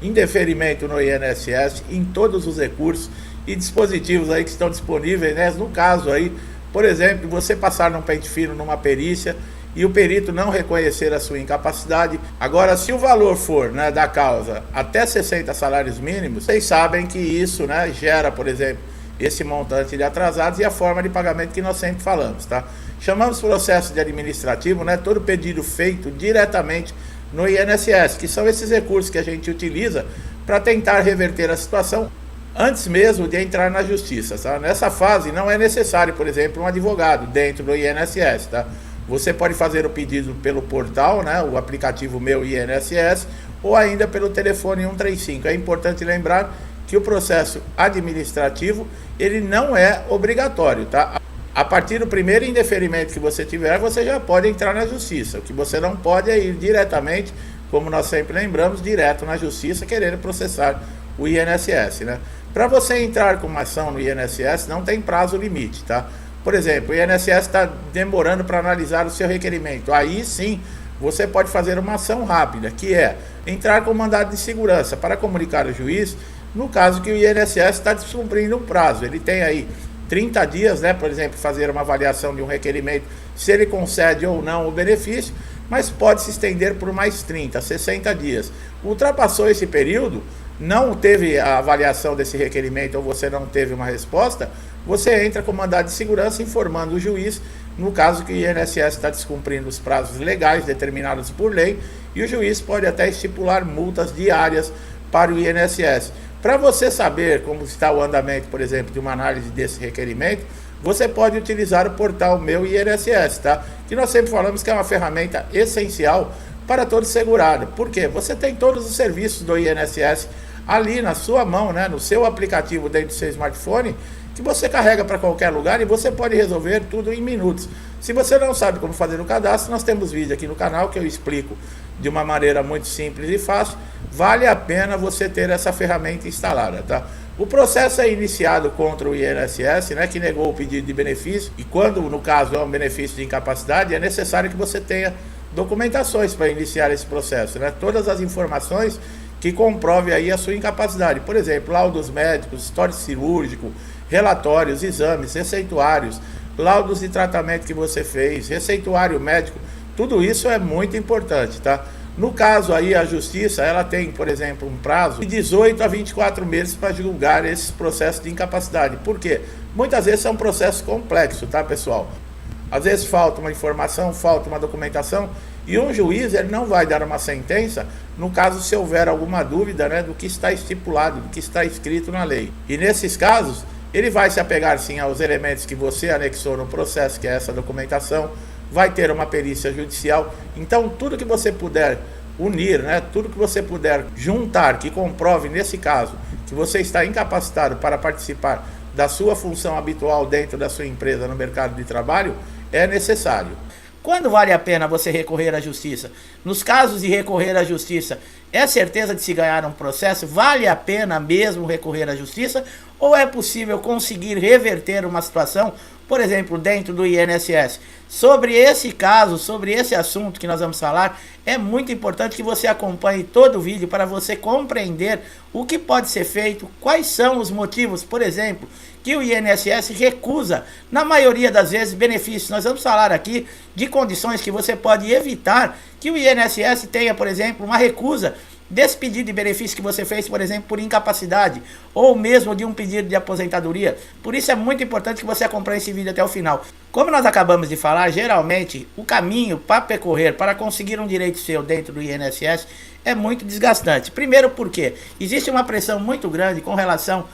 indeferimento no INSS em todos os recursos e dispositivos aí que estão disponíveis, né? No caso aí, por exemplo, você passar num pente fino numa perícia e o perito não reconhecer a sua incapacidade. Agora, se o valor for, né, da causa até 60 salários mínimos, vocês sabem que isso, né, gera, por exemplo, esse montante de atrasados e a forma de pagamento que nós sempre falamos, tá? Chamamos processo de administrativo, né, todo pedido feito diretamente no INSS, que são esses recursos que a gente utiliza para tentar reverter a situação antes mesmo de entrar na justiça, tá? Nessa fase não é necessário, por exemplo, um advogado dentro do INSS, tá? Você pode fazer o pedido pelo portal, né, o aplicativo Meu INSS, ou ainda pelo telefone 135. É importante lembrar que o processo administrativo, ele não é obrigatório, tá? A partir do primeiro indeferimento que você tiver, você já pode entrar na justiça. O que você não pode é ir diretamente, como nós sempre lembramos, direto na justiça, querendo processar o INSS, né? Para você entrar com uma ação no INSS, não tem prazo limite, tá? Por exemplo, o INSS está demorando para analisar o seu requerimento. Aí sim, você pode fazer uma ação rápida, que é entrar com mandado de segurança para comunicar ao juiz, no caso que o INSS está descumprindo um prazo. Ele tem aí 30 dias, né, por exemplo, fazer uma avaliação de um requerimento, se ele concede ou não o benefício, mas pode se estender por mais 30, 60 dias. Ultrapassou esse período, não teve a avaliação desse requerimento ou você não teve uma resposta, você entra com mandado de segurança informando o juiz, no caso que o INSS está descumprindo os prazos legais determinados por lei, e o juiz pode até estipular multas diárias para o INSS. Para você saber como está o andamento, por exemplo, de uma análise desse requerimento, você pode utilizar o portal Meu INSS, tá? Que nós sempre falamos que é uma ferramenta essencial para todo segurado. Por quê? Você tem todos os serviços do INSS ali na sua mão, né? No seu aplicativo dentro do seu smartphone, que você carrega para qualquer lugar e você pode resolver tudo em minutos. Se você não sabe como fazer o cadastro, nós temos vídeo aqui no canal que eu explico de uma maneira muito simples e fácil. Vale a pena você ter essa ferramenta instalada, tá? O processo é iniciado contra o INSS, né, que negou o pedido de benefício, e quando, no caso, é um benefício de incapacidade, é necessário que você tenha documentações para iniciar esse processo, né? Todas as informações que comprovem aí a sua incapacidade. Por exemplo, laudos médicos, histórico cirúrgico, relatórios, exames, receituários, laudos de tratamento que você fez, receituário médico, tudo isso é muito importante, tá? No caso aí, a justiça, ela tem, por exemplo, um prazo de 18 a 24 meses para julgar esses processos de incapacidade. Por quê? Muitas vezes é um processo complexo, tá, pessoal? Às vezes falta uma informação, falta uma documentação, e um juiz, ele não vai dar uma sentença no caso se houver alguma dúvida, né, do que está estipulado, do que está escrito na lei. E nesses casos, ele vai se apegar sim aos elementos que você anexou no processo, que é essa documentação, vai ter uma perícia judicial. Então, tudo que você puder unir, né, tudo que você puder juntar, que comprove, nesse caso, que você está incapacitado para participar da sua função habitual dentro da sua empresa no mercado de trabalho, é necessário. Quando vale a pena você recorrer à justiça? Nos casos de recorrer à justiça, é certeza de se ganhar um processo? Vale a pena mesmo recorrer à justiça? Ou é possível conseguir reverter uma situação, por exemplo, dentro do INSS? Sobre esse caso, sobre esse assunto que nós vamos falar, é muito importante que você acompanhe todo o vídeo para você compreender o que pode ser feito, quais são os motivos, por exemplo, que o INSS recusa, na maioria das vezes, benefícios. Nós vamos falar aqui de condições que você pode evitar que o INSS tenha, por exemplo, uma recusa desse pedido de benefício que você fez, por exemplo, por incapacidade, ou mesmo de um pedido de aposentadoria. Por isso é muito importante que você acompanhe esse vídeo até o final. Como nós acabamos de falar, geralmente o caminho para percorrer, para conseguir um direito seu dentro do INSS é muito desgastante. Primeiro porque existe uma pressão muito grande com relação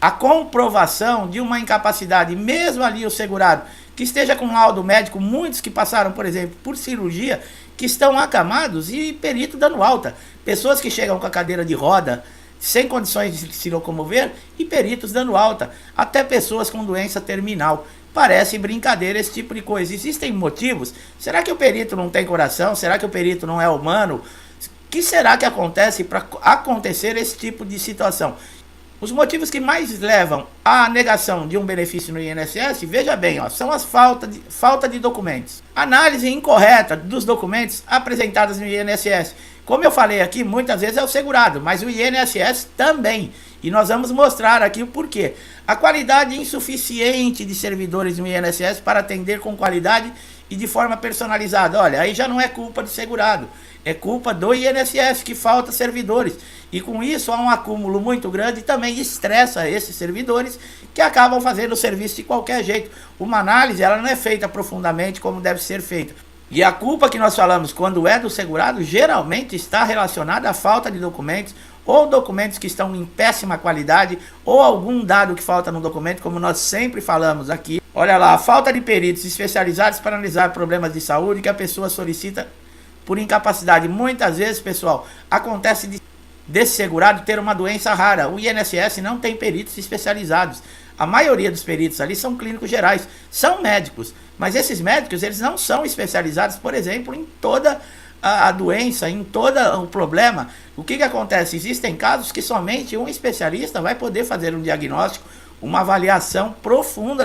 à comprovação de uma incapacidade, mesmo ali o segurado que esteja com laudo médico, muitos que passaram, por exemplo, por cirurgia, que estão acamados e perito dando alta. Pessoas que chegam com a cadeira de roda, sem condições de se locomover, e peritos dando alta. Até pessoas com doença terminal. Parece brincadeira esse tipo de coisa. Existem motivos? Será que o perito não tem coração? Será que o perito não é humano? O que será que acontece para acontecer esse tipo de situação? Os motivos que mais levam à negação de um benefício no INSS, veja bem, ó, são as falta de documentos. Análise incorreta dos documentos apresentados no INSS. Como eu falei aqui, muitas vezes é o segurado, mas o INSS também. E nós vamos mostrar aqui o porquê. A qualidade insuficiente de servidores no INSS para atender com qualidade e de forma personalizada. Olha, aí já não é culpa do segurado, é culpa do INSS que falta servidores. E com isso há um acúmulo muito grande e também estressa esses servidores que acabam fazendo o serviço de qualquer jeito. Uma análise ela não é feita profundamente como deve ser feita. E a culpa que nós falamos quando é do segurado geralmente está relacionada à falta de documentos, ou documentos que estão em péssima qualidade, ou algum dado que falta no documento, como nós sempre falamos aqui. Olha lá, a falta de peritos especializados para analisar problemas de saúde que a pessoa solicita por incapacidade. Muitas vezes, pessoal, acontece desse segurado ter uma doença rara. O INSS não tem peritos especializados. A maioria dos peritos ali são clínicos gerais, são médicos, mas esses médicos eles não são especializados, por exemplo, em toda a doença, em todo o problema. O que acontece? Existem casos que somente um especialista vai poder fazer um diagnóstico, uma avaliação profunda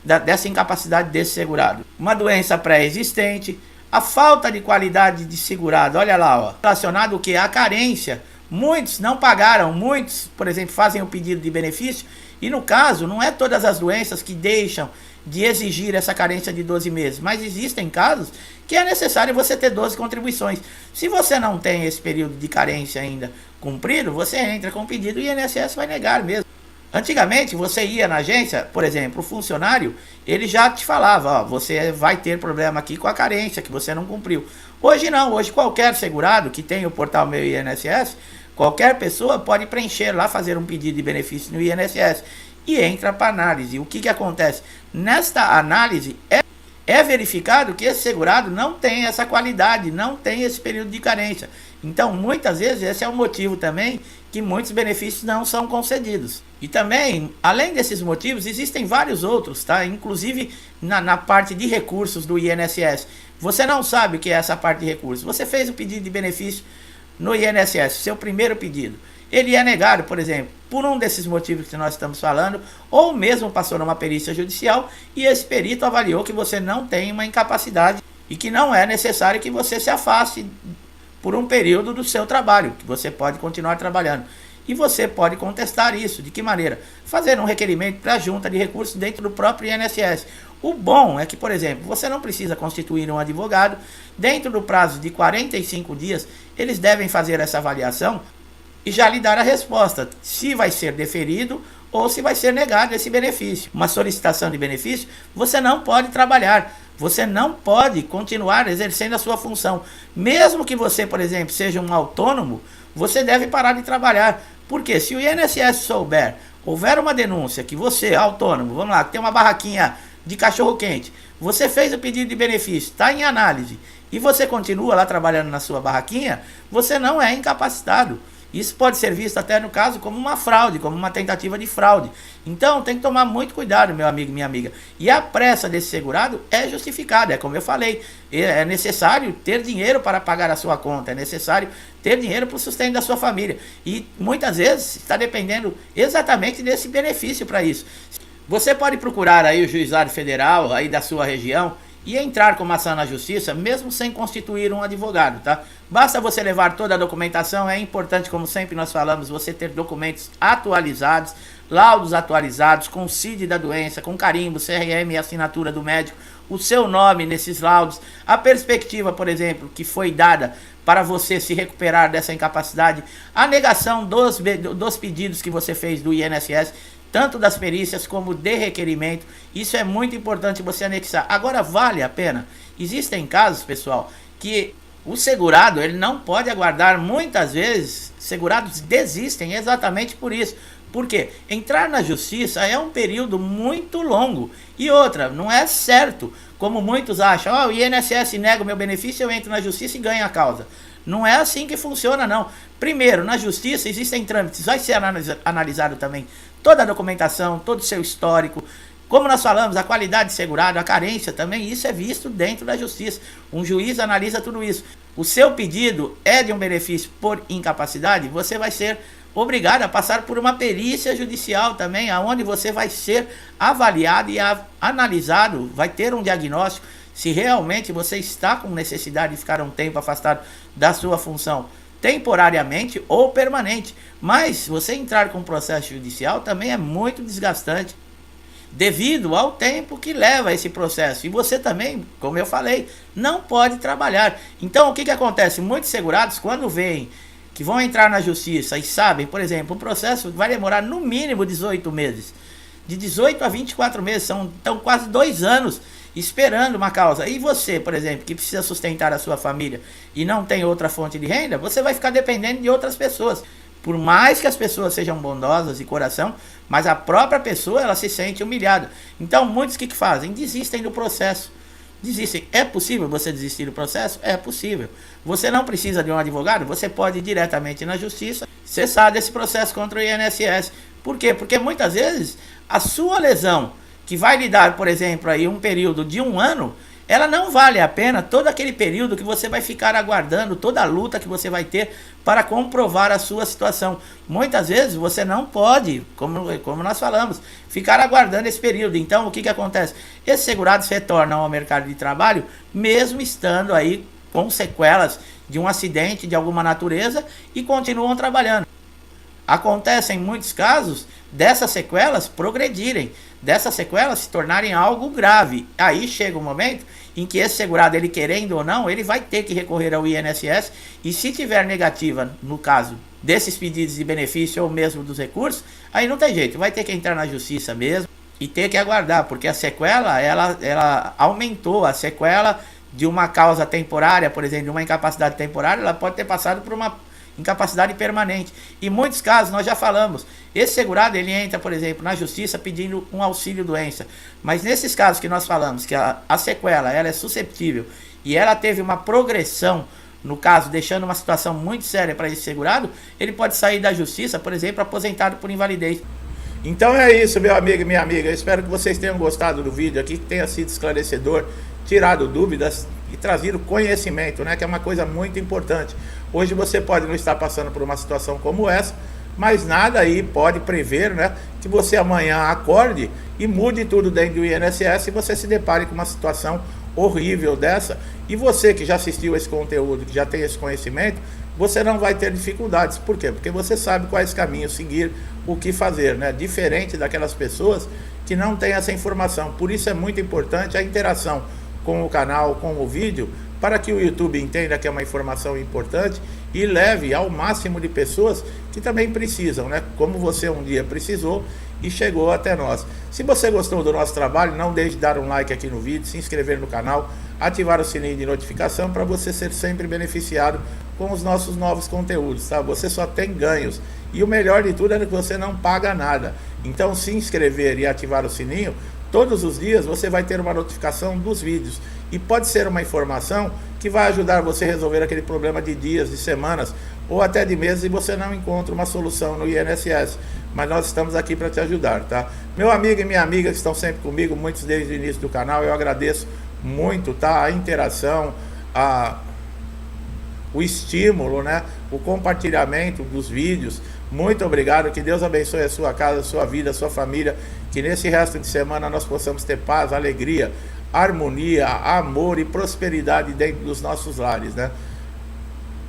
dessa incapacidade desse segurado. Uma doença pré-existente, a falta de qualidade de segurado, olha lá, ó, relacionado o que? A carência. Muitos não pagaram, muitos, por exemplo, fazem o pedido de benefício e no caso, não é todas as doenças que deixam de exigir essa carência de 12 meses, mas existem casos que é necessário você ter 12 contribuições. Se você não tem esse período de carência ainda cumprido, você entra com o pedido e o INSS vai negar mesmo. Antigamente, você ia na agência, por exemplo, o funcionário, ele já te falava, ó, você vai ter problema aqui com a carência, que você não cumpriu. Hoje não, hoje qualquer segurado que tem o portal Meu INSS, qualquer pessoa pode preencher lá, fazer um pedido de benefício no INSS e entra para análise. O que acontece? Nesta análise é verificado que esse segurado não tem essa qualidade, não tem esse período de carência. Então, muitas vezes, esse é o motivo também que muitos benefícios não são concedidos. E também, além desses motivos, existem vários outros, tá? Inclusive na parte de recursos do INSS. Você não sabe o que é essa parte de recursos. Você fez o pedido de benefício no INSS, seu primeiro pedido. Ele é negado, por exemplo, por um desses motivos que nós estamos falando, ou mesmo passou numa perícia judicial e esse perito avaliou que você não tem uma incapacidade e que não é necessário que você se afaste por um período do seu trabalho, que você pode continuar trabalhando. E você pode contestar isso. De que maneira? Fazer um requerimento para a junta de recursos dentro do próprio INSS. O bom é que, por exemplo, você não precisa constituir um advogado. Dentro do prazo de 45 dias, eles devem fazer essa avaliação e já lhe dar a resposta, se vai ser deferido ou se vai ser negado esse benefício. Uma solicitação de benefício, você não pode trabalhar, você não pode continuar exercendo a sua função. Mesmo que você, por exemplo, seja um autônomo, você deve parar de trabalhar. Porque se o INSS souber, houver uma denúncia que você, autônomo, vamos lá, tem uma barraquinha de cachorro-quente, você fez o pedido de benefício, está em análise, e você continua lá trabalhando na sua barraquinha, você não é incapacitado. Isso pode ser visto até no caso como uma fraude, como uma tentativa de fraude. Então tem que tomar muito cuidado, meu amigo e minha amiga. E a pressa desse segurado é justificada, é como eu falei. É necessário ter dinheiro para pagar a sua conta, é necessário ter dinheiro para o sustento da sua família. E muitas vezes está dependendo exatamente desse benefício para isso. Você pode procurar aí o juizado federal aí da sua região e entrar com uma ação na justiça, mesmo sem constituir um advogado, tá? Basta você levar toda a documentação, é importante, como sempre nós falamos, você ter documentos atualizados, laudos atualizados, com CID da doença, com carimbo, CRM e assinatura do médico, o seu nome nesses laudos, a perspectiva, por exemplo, que foi dada para você se recuperar dessa incapacidade, a negação dos pedidos que você fez do INSS, tanto das perícias como de requerimento. Isso é muito importante você anexar. Agora, vale a pena? Existem casos, pessoal, que o segurado ele não pode aguardar. Muitas vezes, segurados desistem exatamente por isso. Porque entrar na justiça é um período muito longo. E outra, não é certo, como muitos acham, o INSS nega o meu benefício, eu entro na justiça e ganho a causa. Não é assim que funciona, não. Primeiro, na justiça existem trâmites, vai ser analisado também toda a documentação, todo o seu histórico. Como nós falamos, a qualidade de segurado, a carência também, isso é visto dentro da justiça. Um juiz analisa tudo isso. o seu pedido é de um benefício por incapacidade, você vai ser obrigado a passar por uma perícia judicial também, aonde você vai ser avaliado e analisado, vai ter um diagnóstico se realmente você está com necessidade de ficar um tempo afastado da sua função, temporariamente ou permanente. Mas você entrar com um processo judicial também é muito desgastante, devido ao tempo que leva esse processo. E você também, como eu falei, não pode trabalhar. Então o que acontece? Muitos segurados, quando veem que vão entrar na justiça e sabem, por exemplo, o processo vai demorar no mínimo 18 meses. De 18 a 24 meses, então quase 2 anos esperando uma causa. E você, por exemplo, que precisa sustentar a sua família e não tem outra fonte de renda, você vai ficar dependendo de outras pessoas. Por mais que as pessoas sejam bondosas de coração, mas a própria pessoa, ela se sente humilhada. Então muitos que fazem? Desistem do processo. Desistem. É possível você desistir do processo? É possível. Você não precisa de um advogado? Você pode ir diretamente na justiça cessar desse processo contra o INSS. Por quê? Porque muitas vezes a sua lesão, que vai lhe dar, por exemplo, aí um período de 1 ano, ela não vale a pena todo aquele período que você vai ficar aguardando, toda a luta que você vai ter para comprovar a sua situação. Muitas vezes você não pode, como nós falamos, ficar aguardando esse período. Então o que acontece? Esses segurados retornam ao mercado de trabalho, mesmo estando aí com sequelas de um acidente de alguma natureza, e continuam trabalhando. Acontece em muitos casos dessas sequelas progredirem, dessas sequelas se tornarem algo grave. Aí chega um momento em que esse segurado, ele querendo ou não, ele vai ter que recorrer ao INSS, e se tiver negativa, no caso desses pedidos de benefício ou mesmo dos recursos, aí não tem jeito, vai ter que entrar na justiça mesmo e ter que aguardar, porque a sequela, ela aumentou. A sequela de uma causa temporária, por exemplo, de uma incapacidade temporária, ela pode ter passado por uma incapacidade permanente. Em muitos casos, nós já falamos, esse segurado, ele entra, por exemplo, na justiça pedindo um auxílio doença, mas nesses casos que nós falamos, que a sequela, ela é susceptível e ela teve uma progressão, no caso, deixando uma situação muito séria para esse segurado, ele pode sair da justiça, por exemplo, aposentado por invalidez. Então é isso, meu amigo e minha amiga. Eu espero que vocês tenham gostado do vídeo aqui, que tenha sido esclarecedor, tirado dúvidas e trazido conhecimento, né? Que é uma coisa muito importante. Hoje você pode não estar passando por uma situação como essa, mas nada aí pode prever, né, que você amanhã acorde e mude tudo dentro do INSS e você se depare com uma situação horrível dessa. E você que já assistiu esse conteúdo, que já tem esse conhecimento, você não vai ter dificuldades. Por quê? Porque você sabe quais caminhos seguir, o que fazer, né? Diferente daquelas pessoas que não têm essa informação. Por isso é muito importante a interação com o canal, com o vídeo, para que o YouTube entenda que é uma informação importante e leve ao máximo de pessoas que também precisam, né? Como você um dia precisou e chegou até nós. Se você gostou do nosso trabalho, não deixe de dar um like aqui no vídeo, se inscrever no canal, ativar o sininho de notificação para você ser sempre beneficiado com os nossos novos conteúdos, tá? Você só tem ganhos. E o melhor de tudo é que você não paga nada. Então, se inscrever e ativar o sininho, todos os dias você vai ter uma notificação dos vídeos. E pode ser uma informação que vai ajudar você a resolver aquele problema de dias, de semanas ou até de meses e você não encontra uma solução no INSS. Mas nós estamos aqui para te ajudar, tá? Meu amigo e minha amiga que estão sempre comigo, muitos desde o início do canal, eu agradeço muito, tá? A interação, o estímulo, né? O compartilhamento dos vídeos. Muito obrigado, que Deus abençoe a sua casa, a sua vida, a sua família, que nesse resto de semana nós possamos ter paz, alegria, harmonia, amor e prosperidade dentro dos nossos lares, né?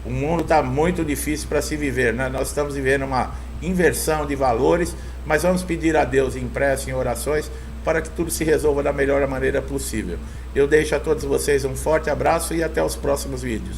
O mundo está muito difícil para se viver, né? Nós estamos vivendo uma inversão de valores, mas vamos pedir a Deus em prece, em orações, para que tudo se resolva da melhor maneira possível. Eu deixo a todos vocês um forte abraço e até os próximos vídeos.